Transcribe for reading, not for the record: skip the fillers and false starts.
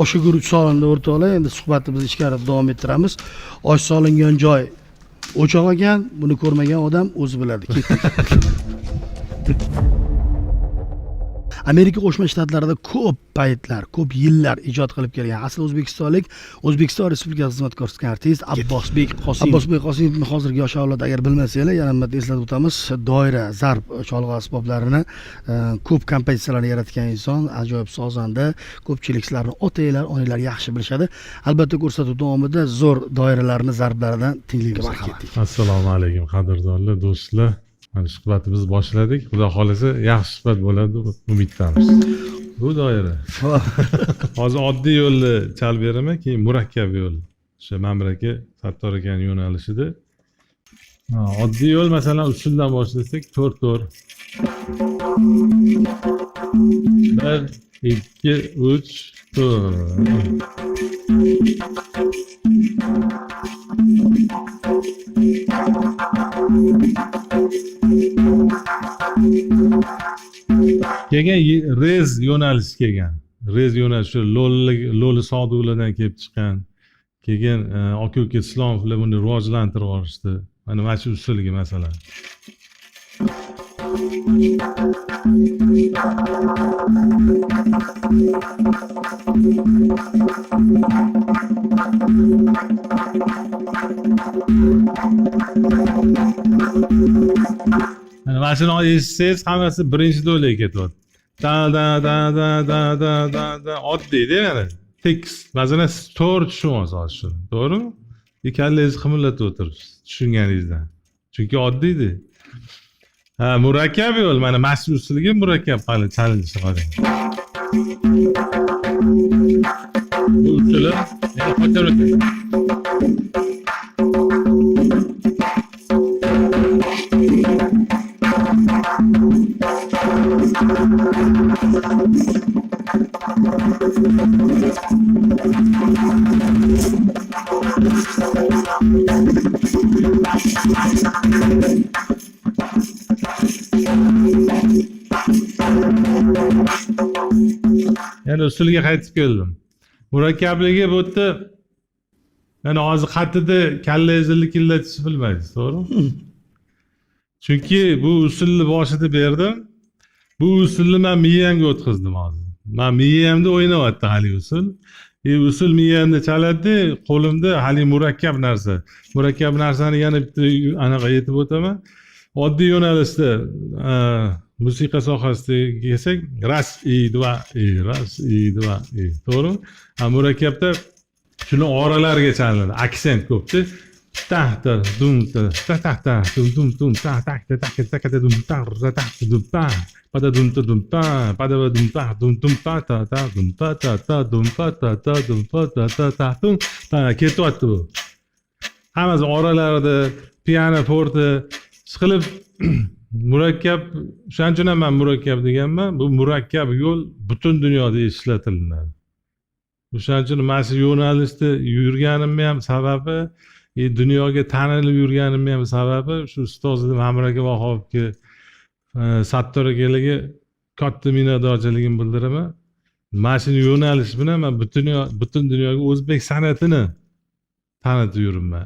Oshi guruch solindi o'rtoqlar. Endi suhbatimizni ichkari davom ettiramiz. Osh solingan joy o'choq ekan, buni ko'rmagan odam o'zi biladi. Amerika Qo'shma Shtatlarida ko'p paytlar, ko'p yillar ijod qilib kelgan asl o'zbekistonlik O'zbekiston Respublikasi xizmat ko'rsatgan artist Abbosbek Qosimovni hozirgi yosh avlod agar bilmasanglar, yana bir eslatib o'tamiz. Doira, zarb cholg'u asboblarini ko'p kompozitsiyalarni yaratgan inson, ajoyib sozanda, ko'pchilik sizlarni otanglar, onanglar yaxshi bilishadi. Albatta ko'rsatuv davomida zo'r doiralarni zarblaridan tinglaymiz. Assalomu alaykum qadrdonlar do'stlar. Mana suhbatimizni boshladik. Xudo xolasa yaxshi suhbat bo'ladi deb umiddamiz. Bu doira. Hozir oddiy yo'lni chalib beraman, keyin murakkab yo'l. O'sha Mamraka Sattor akaning yo'nalishida. Oddiy yo'l masalan usuldan boshlasak 4-4. 1 2 3 4. Keyin rez yo'nalishi kelgan. Rez yo'nalishi lo'li sog'dulardan kelib chiqqan. Keyin aka-uka Islomovlar buni rivojlantirib yuborishdi. Mana shu usulga masalan. Mana shuni eshitsangiz hammasi birinchi do'laga ketyapti. Da oddiy-da mana. Tekis. Masalan 4 tushunyapsiz hozir shuni. To'g'rimi? Kallangizni qimirlatib o'tiribsiz tushunganingizdan. Chunki oddiy-da. Murakkab yo'l, mana mashhur usulga murakkab qilib chalinishi qarang. Bu usullar yana qo'shib o'tadi. Yani usulga qaytib keldim. Murakkabligi bu yerda yani hozir xatida kallangizni likillatishni bilmaysiz, to'g'rimi? Chunki bu usulni boshida berdim. Bu usulni men miyamga o'tkazdim hozir. Men miyamda o'ynayapti hali usul. Usul miyamda chaladi, qo'limda hali murakkab narsa. Murakkab narsani yana bitta anaqa aytib o'taman. Oddiy yo'nalishda musiqa sohasiga kelsak, ras i 2 i, ras i 2 i. To'g'rimi? Murakkabda shuni oralariga chalinadi. Aksent ko'pda. Ta dum ta dum dum ta dum ta dum ta pada dum ta pada dum ta dum ta dum ta dum ta dum ta dum ta ketyapti bu. Hammasi oralarida piano forte chiqilib murakkab, shuning uchun ham men murakkab deganman. Bu murakkab yo'l butun dunyoda ishlatiladi. Shuning uchun mana shu yo'nalishda yurganimning ham sababi, dunyoga tanilib yurganimning ham sababi shu ustozim Mamraka Vahobga, Sattor akalarga katta minnatdorchiligimni bildiraman. Mana shu yo'nalish bilan men butun dunyoga o'zbek san'atini tanitib yuribman.